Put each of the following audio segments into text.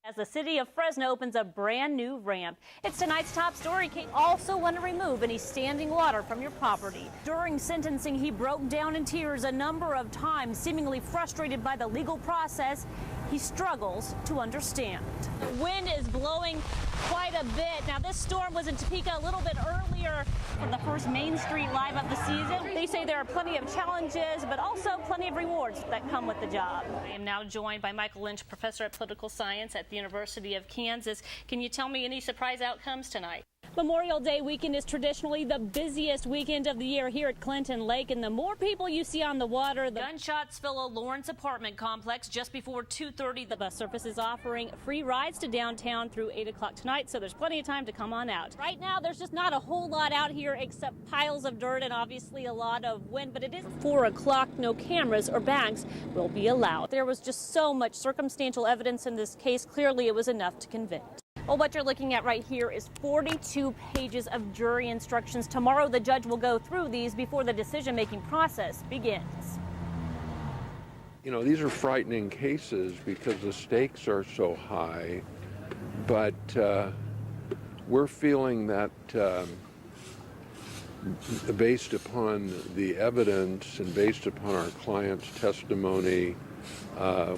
As the city of Fresno opens a brand new ramp. It's tonight's top story. Also want to remove any standing water from your property. During sentencing, he broke down in tears a number of times, seemingly frustrated by the legal process. He struggles to understand. The wind is blowing quite a bit. Now, this storm was in Topeka a little bit earlier for the first Main Street Live of the season. They say there are plenty of challenges, but also plenty of rewards that come with the job. I am now joined by Michael Lynch, professor of political science at the University of Kansas. Can you tell me any surprise outcomes tonight? Memorial Day weekend is traditionally the busiest weekend of the year here at Clinton Lake, and the more people you see on the water, the gunshots fill a Lawrence apartment complex just before 2:30. The bus service is offering free rides to downtown through 8 o'clock tonight, so there's plenty of time to come on out. Right now, there's just not a whole lot out here except piles of dirt and obviously a lot of wind, but it is 4 o'clock. No cameras or bags will be allowed. There was just so much circumstantial evidence in this case. Clearly, it was enough to convict. Well, what you're looking at right here is 42 pages of jury instructions. Tomorrow, the judge will go through these before the decision-making process begins. You know, these are frightening cases because the stakes are so high, but we're feeling that based upon the evidence and based upon our client's testimony,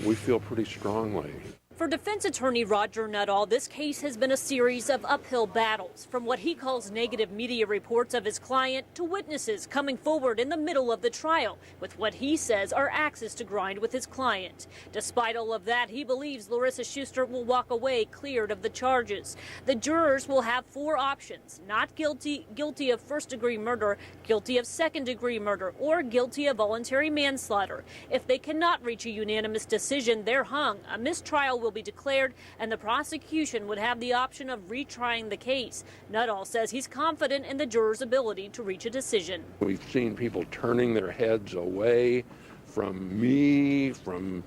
we feel pretty strongly. For defense attorney Roger Nuttall, this case has been a series of uphill battles, from what he calls negative media reports of his client to witnesses coming forward in the middle of the trial with what he says are axes to grind with his client. Despite all of that, he believes Larissa Schuster will walk away cleared of the charges. The jurors will have 4 options: not guilty, guilty of first-degree murder, guilty of second-degree murder, or guilty of voluntary manslaughter. If they cannot reach a unanimous decision, they're hung. A mistrial will be declared, and the prosecution would have the option of retrying the case. Nuttall says he's confident in the jurors' ability to reach a decision. We've seen people turning their heads away from me, from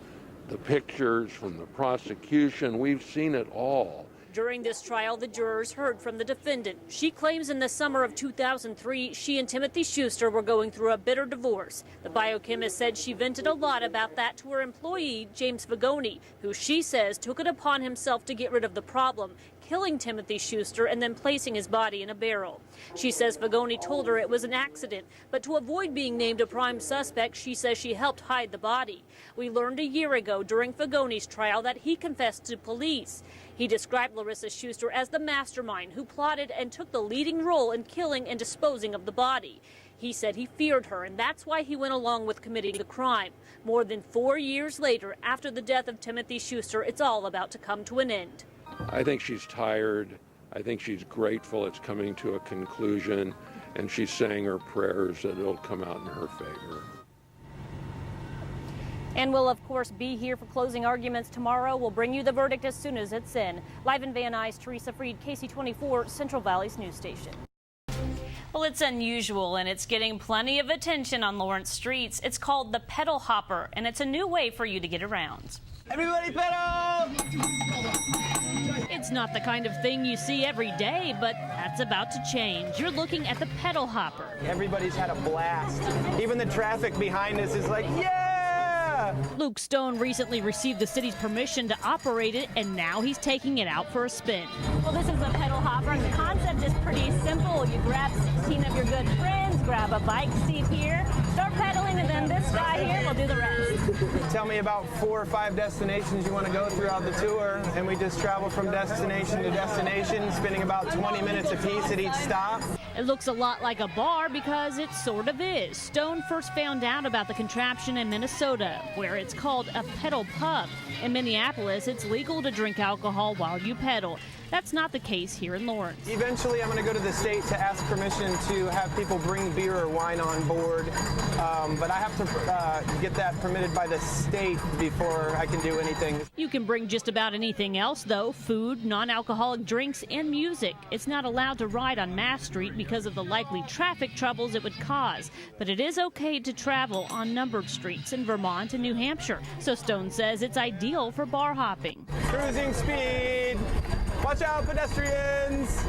the pictures, from the prosecution. We've seen it all. During this trial, the jurors heard from the defendant. She claims in the summer of 2003, she and Timothy Schuster were going through a bitter divorce. The biochemist said she vented a lot about that to her employee, James Vagoni, who she says took it upon himself to get rid of the problem, killing Timothy Schuster and then placing his body in a barrel. She says Vagoni told her it was an accident, but to avoid being named a prime suspect, she says she helped hide the body. We learned a year ago during Vagoni's trial that he confessed to police. He described Larissa Schuster as the mastermind who plotted and took the leading role in killing and disposing of the body. He said he feared her, and that's why he went along with committing the crime. More than 4 years later, after the death of Timothy Schuster, it's all about to come to an end. I think she's tired. I think she's grateful it's coming to a conclusion, and she's saying her prayers that it'll come out in her favor. And we'll, of course, be here for closing arguments tomorrow. We'll bring you the verdict as soon as it's in. Live in Van Nuys, Theresa Freed, KC24, Central Valley's news station. Well, it's unusual, and it's getting plenty of attention on Lawrence streets. It's called the pedal hopper, and it's a new way for you to get around. Everybody pedal! It's not the kind of thing you see every day, but that's about to change. You're looking at the pedal hopper. Everybody's had a blast. Even the traffic behind us is like, yeah! Luke Stone recently received the city's permission to operate it, and now he's taking it out for a spin. Well, this is a pedal hopper, and the concept is pretty simple. You grab 16 of your good friends, grab a bike seat here, start pedaling, and then this guy here will do the rest. Tell me about 4 or 5 destinations you want to go throughout the tour, and we just travel from destination to destination, spending about 20 minutes apiece at each stop. It looks a lot like a bar because it sort of is. Stone first found out about the contraption in Minnesota, where it's called a pedal pub. In Minneapolis, it's legal to drink alcohol while you pedal. That's not the case here in Lawrence. Eventually, I'm going to go to the state to ask permission to have people bring beer or wine on board, but I have to get that permitted by the state before I can do anything. You can bring just about anything else, though: food, non-alcoholic drinks, and music. It's not allowed to ride on Mass Street because of the likely traffic troubles it would cause, but it is okay to travel on numbered streets in Vermont and New Hampshire. So Stone says it's ideal for bar hopping. Cruising speed. Watch out, pedestrians!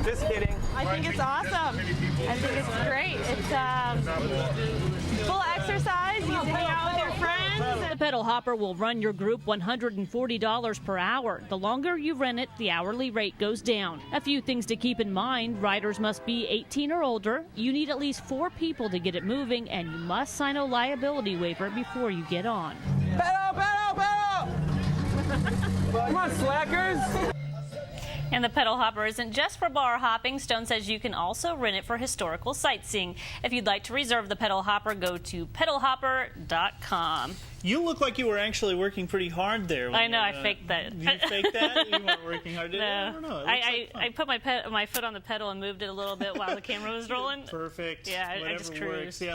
Just kidding. I think it's awesome. I think it's great. It's full exercise. You can hang out with your friends. The pedal hopper will run your group $140 per hour. The longer you rent it, the hourly rate goes down. A few things to keep in mind: riders must be 18 or older. You need at least 4 people to get it moving, and you must sign a liability waiver before you get on. Pedal, pedal, pedal! Come on, slackers! And the pedal hopper isn't just for bar hopping. Stone says you can also rent it for historical sightseeing. If you'd like to reserve the pedal hopper, go to pedalhopper.com. You look like you were actually working pretty hard there. I know, I faked that. You faked that? You weren't working hard, did you? I don't know. I put my foot on the pedal and moved it a little bit while the camera was rolling. Perfect. Yeah, I just cruised. Works. Yeah.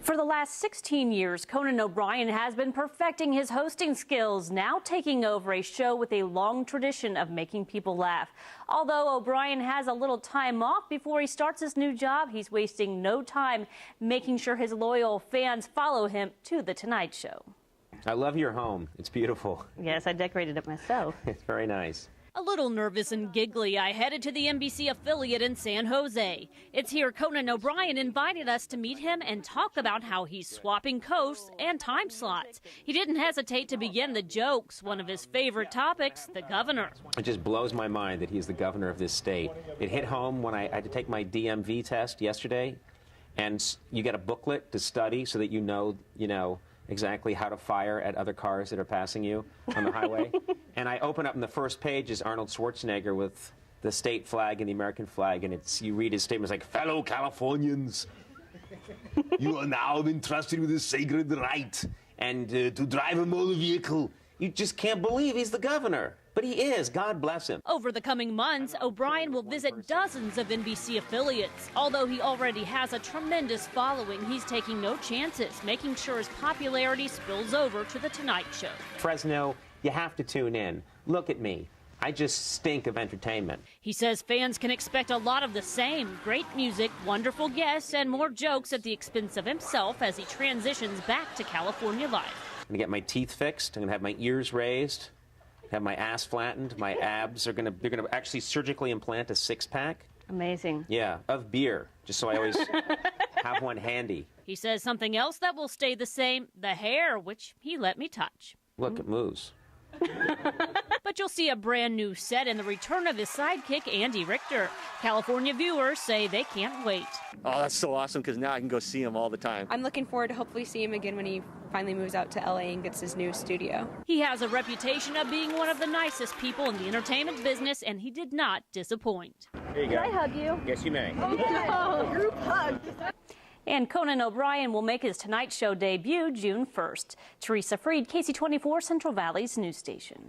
For the last 16 years, Conan O'Brien has been perfecting his hosting skills, now taking over a show with a long tradition of making people laugh. Although O'Brien has a little time off before he starts his new job, he's wasting no time making sure his loyal fans follow him to The Tonight Show. I love your home. It's beautiful. Yes, I decorated it myself. It's very nice. A little nervous and giggly, I headed to the NBC affiliate in San Jose. It's here Conan O'Brien invited us to meet him and talk about how he's swapping coasts and time slots. He didn't hesitate to begin the jokes. One of his favorite topics, the governor. It just blows my mind that he's the governor of this state. It hit home when I had to take my DMV test yesterday, and you get a booklet to study so that you know exactly how to fire at other cars that are passing you on the highway. And I open up, and the first page is Arnold Schwarzenegger with the state flag and the American flag, and you read his statement, it's like, "Fellow Californians, you are now entrusted with the sacred right and to drive a motor vehicle." You just can't believe he's the governor. But he is. God bless him. Over the coming months, O'Brien will visit dozens of NBC affiliates. Although he already has a tremendous following, he's taking no chances, making sure his popularity spills over to The Tonight Show. Fresno, you have to tune in. Look at me. I just stink of entertainment. He says fans can expect a lot of the same. Great music, wonderful guests, and more jokes at the expense of himself as he transitions back to California life. I'm going to get my teeth fixed. I'm going to have my ears raised. Have my ass flattened. My abs are they're gonna actually surgically implant a 6-pack. Amazing. Yeah, of beer, just so I always have one handy. He says something else that will stay the same, the hair, which he let me touch. Look, it moves. But you'll see a brand new set and the return of his sidekick, Andy Richter. California viewers say they can't wait. Oh, that's so awesome, because now I can go see him all the time. I'm looking forward to hopefully see him again when he finally moves out to LA and gets his new studio. He has a reputation of being one of the nicest people in the entertainment business, and he did not disappoint. Here you go. Can I hug you? Yes, you may. Oh, group hug. And Conan O'Brien will make his Tonight Show debut June 1st. Theresa Freed, KC24, Central Valley's news station.